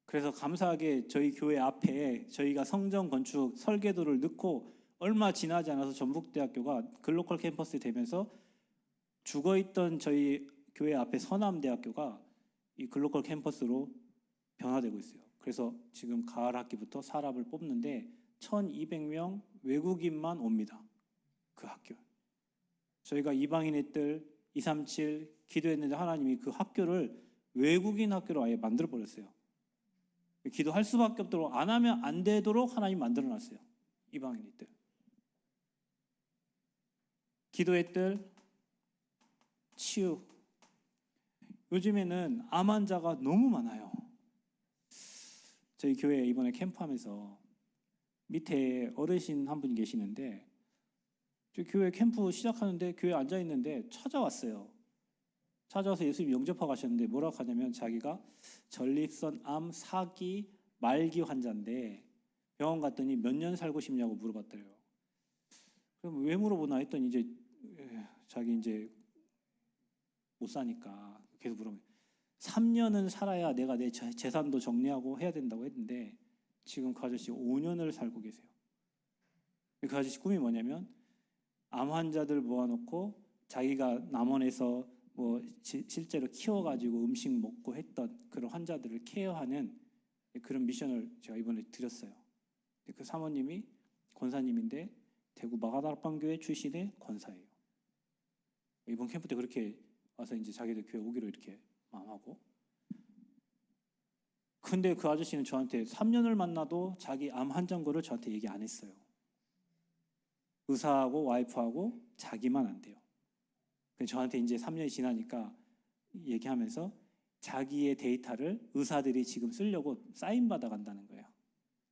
S1: 그래서 감사하게 저희 교회 앞에 저희가 성전 건축 설계도를 넣고 얼마 지나지 않아서 전북대학교가 글로컬 캠퍼스 되면서 죽어있던 저희 교회 앞에 서남대학교가 이 글로컬 캠퍼스로 변화되고 있어요. 그래서 지금 가을 학기부터 사람을 뽑는데 1200명 외국인만 옵니다. 그 학교. 저희가 이방인의 뜰 237 기도했는데 하나님이 그 학교를 외국인 학교로 아예 만들어버렸어요. 기도할 수밖에 없도록, 안 하면 안 되도록 하나님 만들어놨어요. 이방인의 뜰. 기도의 뜰, 치유. 요즘에는 암 환자가 너무 많아요. 저희 교회 이번에 캠프하면서 밑에 어르신 한 분이 계시는데 저 교회 캠프 시작하는데 교회에 앉아있는데 찾아왔어요. 찾아와서 예수님 영접하고 가셨는데 뭐라고 하냐면 자기가 전립선 암 4기 말기 환자인데 병원 갔더니 몇 년 살고 싶냐고 물어봤대요. 그럼 왜 물어보나 했더니 이제 자기 이제 못 사니까 계속 물어보면 3년은 살아야 내가 내 재산도 정리하고 해야 된다고 했는데 지금 그 아저씨 5년을 살고 계세요. 그 아저씨 꿈이 뭐냐면 암 환자들 모아놓고 자기가 남원에서 뭐 실제로 키워가지고 음식 먹고 했던 그런 환자들을 케어하는 그런 미션을 제가 이번에 드렸어요. 그 사모님이 권사님인데 대구 마가다락방교회 출신의 권사예요. 이번 캠프 때 그렇게 와서 이제 자기들 교회 오기로 이렇게 마음하고. 근데 그 아저씨는 저한테 3년을 만나도 자기 암 환자인 거를 저한테 얘기 안 했어요. 의사하고 와이프하고 자기만 안 돼요. 저한테 이제 3년이 지나니까 얘기하면서 자기의 데이터를 의사들이 지금 쓰려고 사인 받아 간다는 거예요.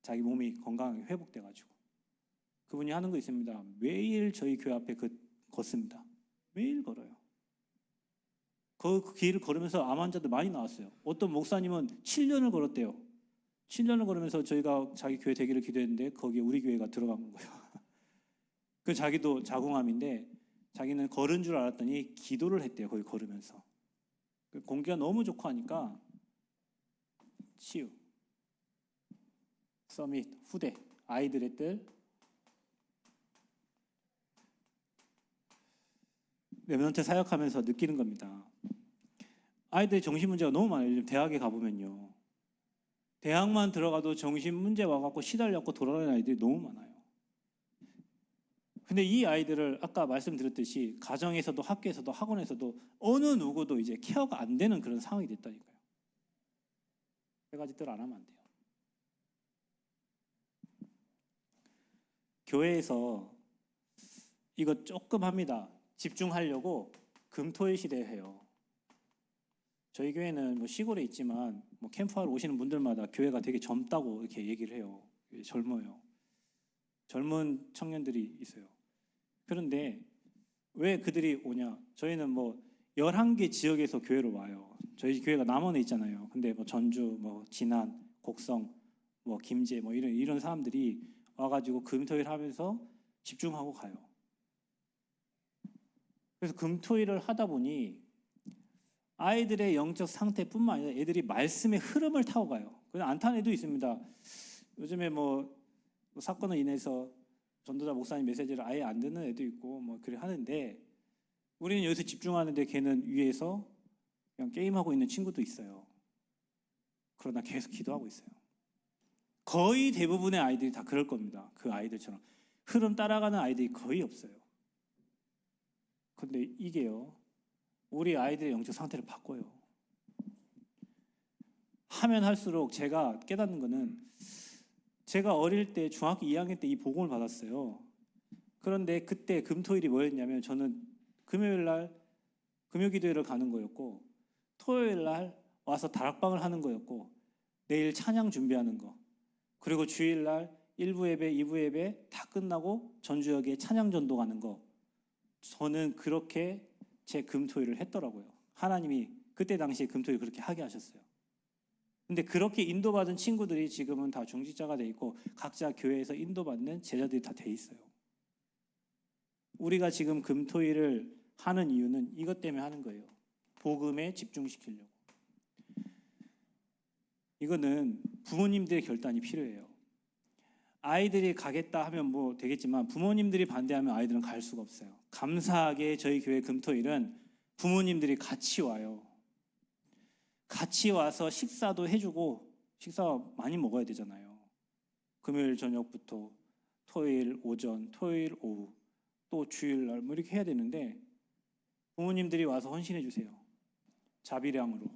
S1: 자기 몸이 건강하게 회복돼가지고. 그분이 하는 거 있습니다. 매일 저희 교회 앞에 걷습니다. 매일 걸어요. 그 길을 걸으면서 암 환자들 많이 나왔어요. 어떤 목사님은 7년을 걸었대요. 7년을 걸으면서 저희가 자기 교회 되기를 기도했는데 거기에 우리 교회가 들어간 거예요. 그 자기도 자궁암인데 자기는 걸은 줄 알았더니 기도를 했대요. 거기 걸으면서. 공기가 너무 좋고 하니까 치유, 서밋, 후대, 아이들의 뜰, 렘넌트 사역하면서 느끼는 겁니다. 아이들의 정신 문제가 너무 많아요. 요즘 대학에 가보면요. 대학만 들어가도 정신 문제 와갖고 시달렸고 돌아다니는 아이들이 너무 많아요. 근데 이 아이들을 아까 말씀드렸듯이 가정에서도 학교에서도 학원에서도 어느 누구도 이제 케어가 안 되는 그런 상황이 됐다니까요. 세 가지 뜰 안 하면 안 돼요. 교회에서 이거 조금 합니다. 집중하려고 금토일 시대에 해요. 저희 교회는 뭐 시골에 있지만 뭐 캠프하러 오시는 분들마다 교회가 되게 젊다고 이렇게 얘기를 해요. 젊어요. 젊은 청년들이 있어요. 그런데 왜 그들이 오냐? 저희는 뭐 11개 지역에서 교회로 와요. 저희 교회가 남원에 있잖아요. 근데 뭐 전주, 뭐 진안, 곡성, 뭐 김제 뭐 이런 사람들이 와가지고 금토일 하면서 집중하고 가요. 그래서 금토일을 하다 보니 아이들의 영적 상태뿐만 아니라 애들이 말씀의 흐름을 타고 가요. 그냥 안 타는 애도 있습니다. 요즘에 뭐 사건으로 인해서 전도자 목사님 메시지를 아예 안 듣는 애도 있고 뭐 그래 하는데 우리는 여기서 집중하는데 걔는 위에서 그냥 게임하고 있는 친구도 있어요. 그러나 계속 기도하고 있어요. 거의 대부분의 아이들이 다 그럴 겁니다. 그 아이들처럼 흐름 따라가는 아이들이 거의 없어요. 근데 이게요, 우리 아이들의 영적 상태를 바꿔요. 하면 할수록 제가 깨닫는 거는, 제가 어릴 때 중학교 2학년 때 이 복음을 받았어요. 그런데 그때 금토일이 뭐였냐면, 저는 금요일 날 금요기도회를 가는 거였고, 토요일 날 와서 다락방을 하는 거였고, 내일 찬양 준비하는 거, 그리고 주일 날 1부 예배, 2부 예배 다 끝나고 전주역에 찬양 전도 가는 거, 저는 그렇게 제 금토일을 했더라고요. 하나님이 그때 당시에 금토일 그렇게 하게 하셨어요. 근데 그렇게 인도받은 친구들이 지금은 다 중직자가 돼 있고 각자 교회에서 인도받는 제자들이 다 돼 있어요. 우리가 지금 금토일을 하는 이유는 이것 때문에 하는 거예요. 복음에 집중시키려고. 이거는 부모님들의 결단이 필요해요. 아이들이 가겠다 하면 뭐 되겠지만 부모님들이 반대하면 아이들은 갈 수가 없어요. 감사하게 저희 교회 금토일은 부모님들이 같이 와요. 같이 와서 식사도 해주고, 식사 많이 먹어야 되잖아요. 금요일 저녁부터 토요일 오전, 토요일 오후, 또 주일날 뭐 이렇게 해야 되는데 부모님들이 와서 헌신해 주세요. 자비량으로.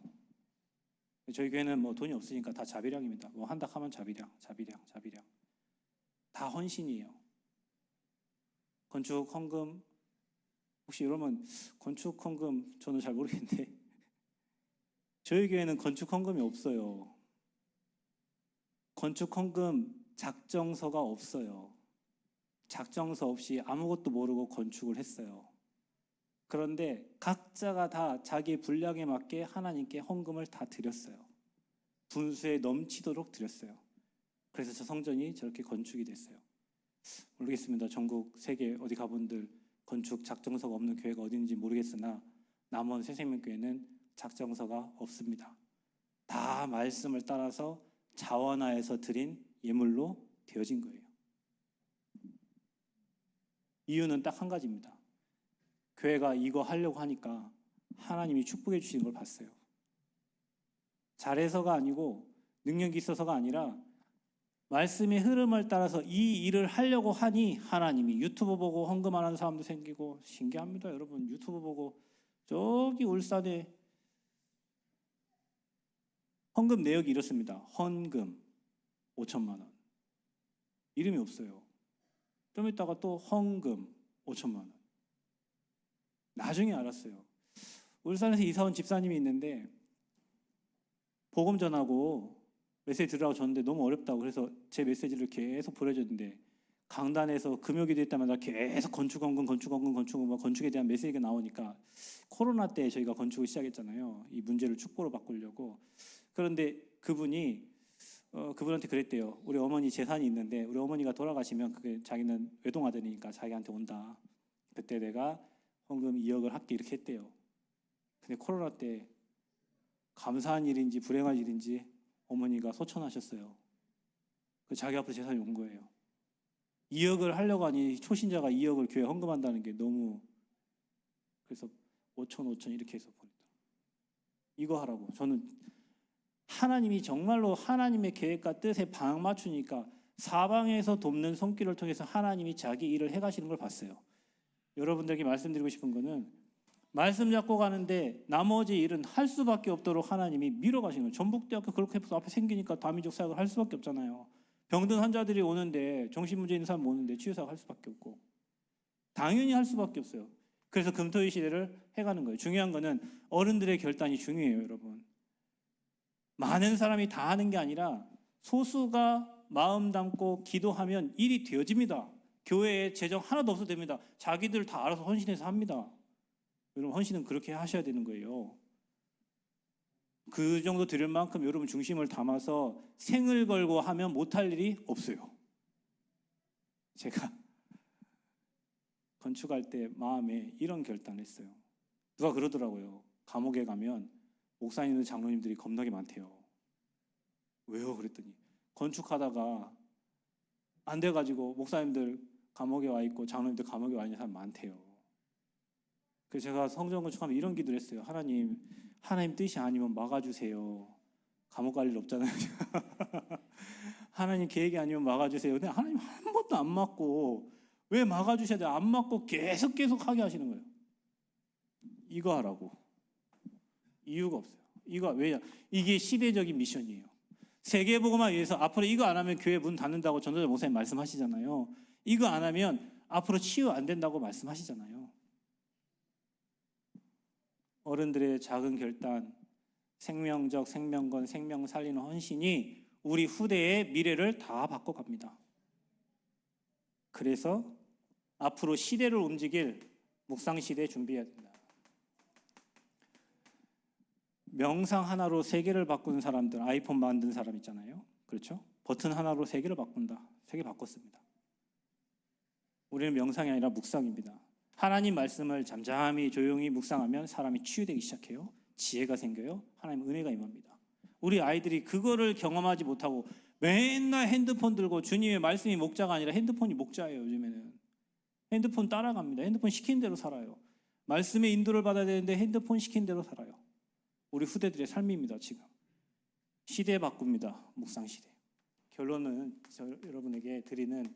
S1: 저희 교회는 뭐 돈이 없으니까 다 자비량입니다. 뭐 한다 하면 자비량. 다 헌신이에요. 건축 헌금, 혹시 여러분 건축 헌금 저는 잘 모르겠는데 저희 교회는 건축 헌금이 없어요. 건축 헌금 작정서가 없어요. 작정서 없이 아무것도 모르고 건축을 했어요. 그런데 각자가 다 자기 분량에 맞게 하나님께 헌금을 다 드렸어요. 분수에 넘치도록 드렸어요. 그래서 저 성전이 저렇게 건축이 됐어요. 모르겠습니다. 전국 세계 어디 가본들 건축 작정서가 없는 교회가 어딘지 모르겠으나 남원 새생명교회는 작정서가 없습니다. 다 말씀을 따라서 자원하여서 드린 예물로 되어진 거예요. 이유는 딱 한 가지입니다. 교회가 이거 하려고 하니까 하나님이 축복해 주시는 걸 봤어요. 잘해서가 아니고 능력이 있어서가 아니라 말씀의 흐름을 따라서 이 일을 하려고 하니 하나님이 유튜브 보고 헌금하는 사람도 생기고, 신기합니다. 여러분 유튜브 보고 저기 울산에 헌금 내역이 이렇습니다. 헌금 5천만 원. 이름이 없어요. 좀 있다가 또 헌금 5천만 원. 나중에 알았어요. 울산에서 이사 온 집사님이 있는데 복음 전하고 메시지 들으라고 줬는데 너무 어렵다고, 그래서 제 메시지를 계속 보내줬는데 강단에서 금요기도 때마다 계속 건축에 대한 메시지가 나오니까, 코로나 때 저희가 건축을 시작했잖아요. 이 문제를 축복으로 바꾸려고. 그런데 그분한테 그랬대요. 우리 어머니 재산이 있는데 우리 어머니가 돌아가시면 그게 자기는 외동아들이니까 자기한테 온다. 그때 내가 헌금 2억을 할게, 이렇게 했대요. 근데 코로나 때 감사한 일인지 불행한 일인지 어머니가 소천하셨어요. 자기 앞으로 재산이 온 거예요. 2억을 하려고 하니 초신자가 2억을 교회에 헌금한다는 게 너무, 그래서 5천 이렇게 해서 보냈다. 이거 하라고. 저는 하나님이 정말로 하나님의 계획과 뜻에 방 맞추니까 사방에서 돕는 손길을 통해서 하나님이 자기 일을 해가시는 걸 봤어요. 여러분들에게 말씀드리고 싶은 거는, 말씀 잡고 가는데 나머지 일은 할 수밖에 없도록 하나님이 밀어가시는 거예요. 전북대학교 그렇게 앞에 생기니까 다민족 사역을 할 수밖에 없잖아요. 병든 환자들이 오는데, 정신 문제 있는 사람 오는데 치유사가 할 수밖에 없고, 당연히 할 수밖에 없어요. 그래서 금토일 시대를 해가는 거예요. 중요한 거는 어른들의 결단이 중요해요, 여러분. 많은 사람이 다 하는 게 아니라 소수가 마음 담고 기도하면 일이 되어집니다. 교회에 재정 하나도 없어도 됩니다. 자기들 다 알아서 헌신해서 합니다. 여러분, 헌신은 그렇게 하셔야 되는 거예요. 그 정도 드릴 만큼 여러분 중심을 담아서 생을 걸고 하면 못할 일이 없어요. 제가 건축할 때 마음에 이런 결단을 했어요. 누가 그러더라고요. 감옥에 가면 목사님들, 장로님들이 겁나게 많대요. 왜요? 그랬더니 건축하다가 안 돼가지고 목사님들 감옥에 와 있고 장로님들 감옥에 와 있는 사람 많대요. 그래서 제가 성전 건축하면 이런 기도를 했어요. 하나님 뜻이 아니면 막아주세요. 감옥 갈 일 없잖아요. 하나님 계획이 아니면 막아주세요. 근데 하나님 한 번도 안 막고 왜 막아주셔야 돼요? 안 막고 계속 하게 하시는 거예요. 이거 하라고. 이유가 없어요. 왜냐? 이게 시대적인 미션이에요. 세계복음화 위해서 앞으로 이거 안 하면 교회 문 닫는다고 전도자 목사님 말씀하시잖아요. 이거 안 하면 앞으로 치유 안 된다고 말씀하시잖아요. 어른들의 작은 결단, 생명적, 생명건, 생명 살리는 헌신이 우리 후대의 미래를 다 바꿔갑니다. 그래서 앞으로 시대를 움직일 묵상시대 준비해야 된다. 명상 하나로 세계를 바꾸는 사람들, 아이폰 만든 사람 있잖아요. 그렇죠? 버튼 하나로 세계를 바꾼다. 세계 바꿨습니다. 우리는 명상이 아니라 묵상입니다. 하나님 말씀을 잠잠히 조용히 묵상하면 사람이 치유되기 시작해요. 지혜가 생겨요. 하나님 은혜가 임합니다. 우리 아이들이 그거를 경험하지 못하고 맨날 핸드폰 들고, 주님의 말씀이 목자가 아니라 핸드폰이 목자예요. 요즘에는 핸드폰 따라갑니다. 핸드폰 시킨 대로 살아요. 말씀의 인도를 받아야 되는데 핸드폰 시킨 대로 살아요. 우리 후대들의 삶입니다. 지금 시대 바꿉니다. 묵상 시대. 결론은 여러분에게 드리는,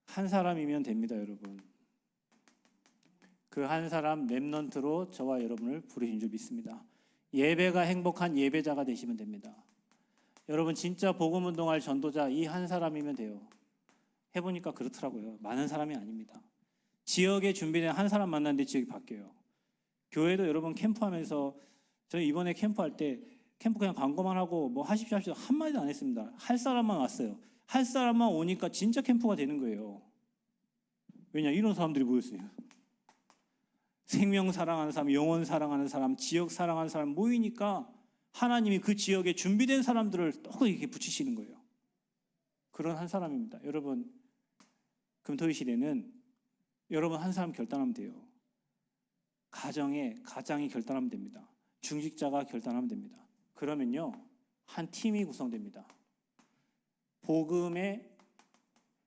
S1: 한 사람이면 됩니다. 여러분, 그 한 사람 렘넌트로 저와 여러분을 부르신 줄 믿습니다. 예배가 행복한 예배자가 되시면 됩니다. 여러분, 진짜 복음 운동할 전도자 이 한 사람이면 돼요. 해보니까 그렇더라고요. 많은 사람이 아닙니다. 지역에 준비된 한 사람 만났는데 지역이 바뀌어요. 교회도 여러분 캠프하면서, 저희 이번에 캠프할 때 캠프 그냥 광고만 하고 뭐 하십시오 한마디도 안 했습니다. 할 사람만 왔어요. 할 사람만 오니까 진짜 캠프가 되는 거예요. 왜냐? 이런 사람들이 모였어요. 생명 사랑하는 사람, 영혼 사랑하는 사람, 지역 사랑하는 사람 모이니까 하나님이 그 지역에 준비된 사람들을 또 이렇게 붙이시는 거예요. 그런 한 사람입니다. 여러분, 금토일 시대는 여러분 한 사람 결단하면 돼요. 가장이 결단하면 됩니다. 중직자가 결단하면 됩니다. 그러면요, 한 팀이 구성됩니다. 복음의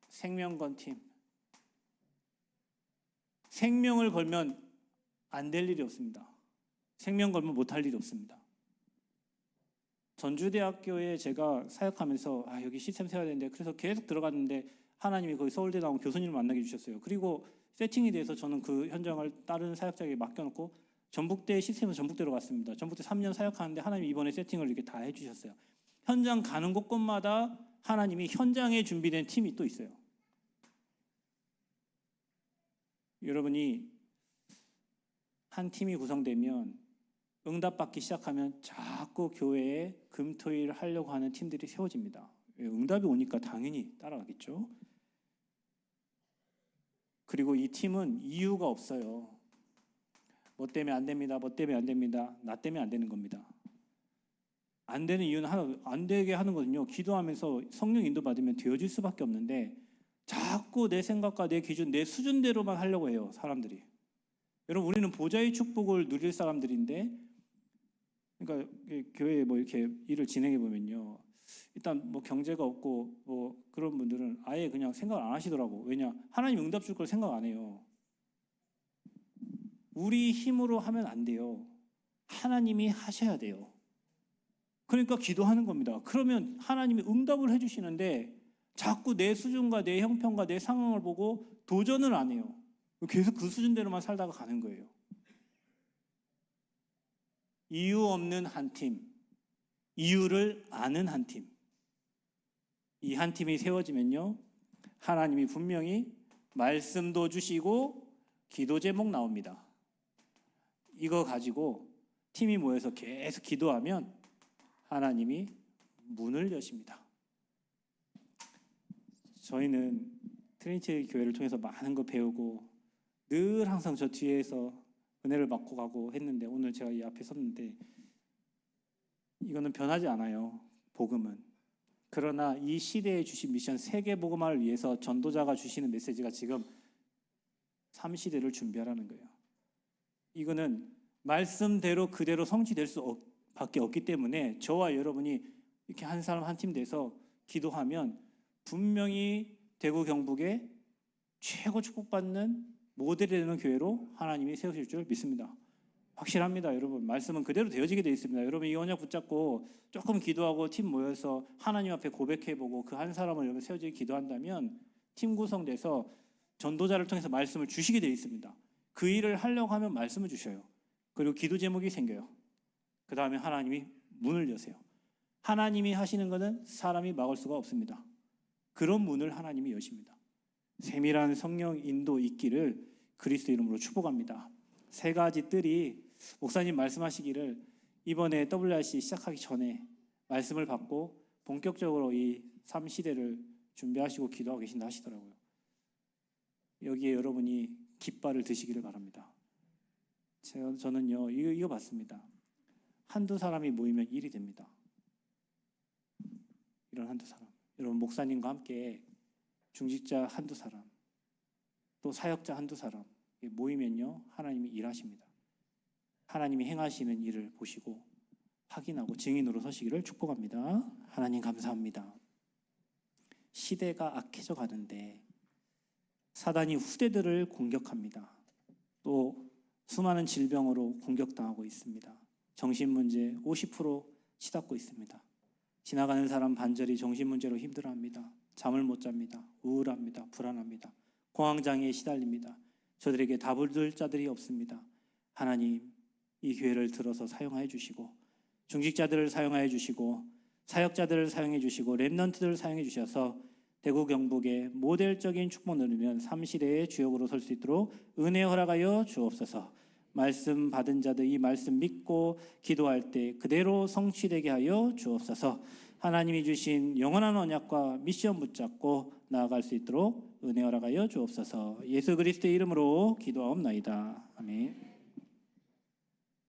S1: 생명건 팀. 생명을 걸면 안 될 일이 없습니다. 생명 걸면 못할 일이 없습니다. 전주대학교에 제가 사역하면서 여기 시스템 세워야 되는데, 그래서 계속 들어갔는데 하나님이 거기 서울대 나온 교수님을 만나게 해주셨어요. 그리고 세팅이 돼서 저는 그 현장을 다른 사역자에게 맡겨놓고 전북대 시스템은 전북대로 갔습니다. 전북대 3년 사역하는데 하나님이 이번에 세팅을 이렇게 다 해주셨어요. 현장 가는 곳곳마다 하나님이 현장에 준비된 팀이 또 있어요. 여러분이 한 팀이 구성되면, 응답받기 시작하면 자꾸 교회에 금토일 하려고 하는 팀들이 세워집니다. 응답이 오니까 당연히 따라가겠죠. 그리고 이 팀은 이유가 없어요. 뭐 때문에 안 됩니다. 뭐 때문에 안 됩니다. 나 때문에 안 되는 겁니다. 안 되는 이유는 하나, 안 되게 하는 거든요. 기도하면서 성령 인도 받으면 되어질 수밖에 없는데 자꾸 내 생각과 내 기준, 내 수준대로만 하려고 해요, 사람들이. 여러분, 우리는 보좌의 축복을 누릴 사람들인데, 그러니까 교회에 뭐 이렇게 일을 진행해 보면요, 일단 뭐 경제가 없고 뭐 그런 분들은 아예 그냥 생각을 안 하시더라고. 왜냐? 하나님 응답 줄 걸 생각 안 해요. 우리 힘으로 하면 안 돼요. 하나님이 하셔야 돼요. 그러니까 기도하는 겁니다. 그러면 하나님이 응답을 해주시는데 자꾸 내 수준과 내 형편과 내 상황을 보고 도전을 안 해요. 계속 그 수준대로만 살다가 가는 거예요. 이유 없는 한 팀, 이유를 아는 한 팀. 이 한 팀이 세워지면요, 하나님이 분명히 말씀도 주시고 기도 제목 나옵니다. 이거 가지고 팀이 모여서 계속 기도하면 하나님이 문을 여십니다. 저희는 트리니티 교회를 통해서 많은 거 배우고 늘 항상 저 뒤에서 은혜를 받고 가고 했는데, 오늘 제가 이 앞에 섰는데 이거는 변하지 않아요, 복음은. 그러나 이 시대에 주신 미션, 세계 복음화를 위해서 전도자가 주시는 메시지가 지금 3시대를 준비하라는 거예요. 이거는 말씀대로 그대로 성취될 수밖에 없기 때문에 저와 여러분이 이렇게 한 사람 한 팀 돼서 기도하면 분명히 대구 경북에 최고 축복받는 모델이 되는 교회로 하나님이 세우실 줄 믿습니다. 확실합니다, 여러분. 말씀은 그대로 되어지게 되어 있습니다. 여러분, 이 언약 붙잡고 조금 기도하고 팀 모여서 하나님 앞에 고백해보고 그 한 사람을 여러분 세워지게 기도한다면 팀 구성돼서 전도자를 통해서 말씀을 주시게 되어 있습니다. 그 일을 하려고 하면 말씀을 주셔요. 그리고 기도 제목이 생겨요. 그 다음에 하나님이 문을 여세요. 하나님이 하시는 것은 사람이 막을 수가 없습니다. 그런 문을 하나님이 여십니다. 세밀한 성령 인도 있기를 그리스도 이름으로 축복합니다. 세 가지 뜰이 목사님 말씀하시기를 이번에 WRC 시작하기 전에 말씀을 받고 본격적으로 이 3시대를 준비하시고 기도하고 계신다 하시더라고요. 여기에 여러분이 깃발을 드시기를 바랍니다. 저는요 이거 봤습니다. 한두 사람이 모이면 일이 됩니다. 이런 한두 사람, 여러분 목사님과 함께 중직자 한두 사람, 또 사역자 한두 사람 모이면요 하나님이 일하십니다. 하나님이 행하시는 일을 보시고 확인하고 증인으로 서시기를 축복합니다. 하나님 감사합니다. 시대가 악해져 가는데 사단이 후대들을 공격합니다. 또 수많은 질병으로 공격당하고 있습니다. 정신문제 50% 치닫고 있습니다. 지나가는 사람 반절이 정신문제로 힘들어합니다. 잠을 못 잡니다. 우울합니다. 불안합니다. 공황장애에 시달립니다. 저들에게 답을 줄 자들이 없습니다. 하나님, 이 기회를 들어서 사용하여 주시고 중직자들을 사용하여 주시고 사역자들을 사용해 주시고 렘넌트들을 사용해 주셔서 대구 경북의 모델적인 축복 누리면 3시대의 주역으로 설 수 있도록 은혜 허락하여 주옵소서. 말씀 받은 자들 이 말씀 믿고 기도할 때 그대로 성취되게 하여 주옵소서. 하나님이 주신 영원한 언약과 미션 붙잡고 나아갈 수 있도록 은혜 허락하여 주옵소서. 예수 그리스도의 이름으로 기도하옵나이다. 아멘.